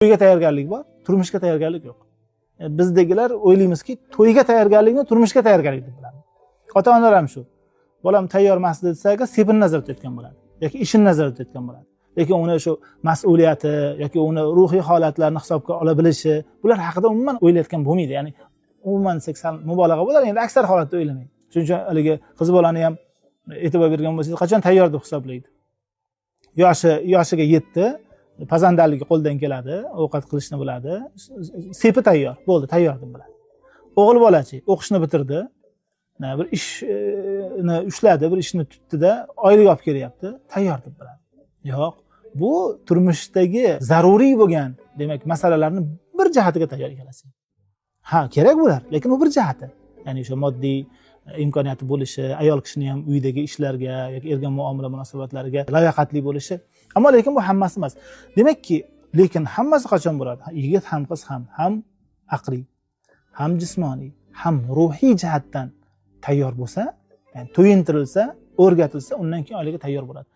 To'yga tayyorgarlik bor, turmushga tayyorgarlik yo'q. Bizdagilar o'ylaymizki, to'yga tayyorgarlikni turmushga tayyorgarlik deb bilamiz. Ota-onalar ham shu. Bolam tayyor emas desaga sepini nazorat etgan bo'ladi yoki ishini nazorat etgan bo'ladi. Lekin uni shu mas'uliyati yoki uni ruhiy holatlarini hisobga ola bilishi, bular haqida umuman o'ylayotgan bo'lmaydi. Ya'ni umuman sal mubolag'a bo'ladi, endi aksar holatda o'ylamaydi. Shuning uchun haligi qiz bolani ham e'tibor bergan bo'lsangiz, qachon tayyor deb hisoblaydi. Yoshiga yetdi, pazandaligi qo'ldan keladi, ovqat qilishni biladi, sepi tayyor, bo'ldi, tayyor deb biladi. O'g'il bolachi, o'qishni bitirdi, bir ishni ushladi, bir ishni tutdi-da, oylik olib kelyapti, tayyor deb biladi. Yo'q, bu turmushdagi zaruriy bo'lgan, demak, masalalarni bir jihatiga tayyor ekansiz. Ha, kerak bo'lar, lekin u bir jihati. Ya'ni o'sha moddiy imkoniyati bo'lishi, ayol kishining ham uydagi ishlarga yoki ergan muomala munosabatlariga layoqatli bo'lishi. Ammo lekin bu hammasi emas. Demakki, lekin hammasi qachon bo'ladi? Yigit ham qiz ham aqliy, ham jismoniy, ham ruhiy jihatdan tayyor bo'lsa, ya'ni to'yintirilsa, o'rgatilsa, undan keyin oilaga tayyor bo'ladi.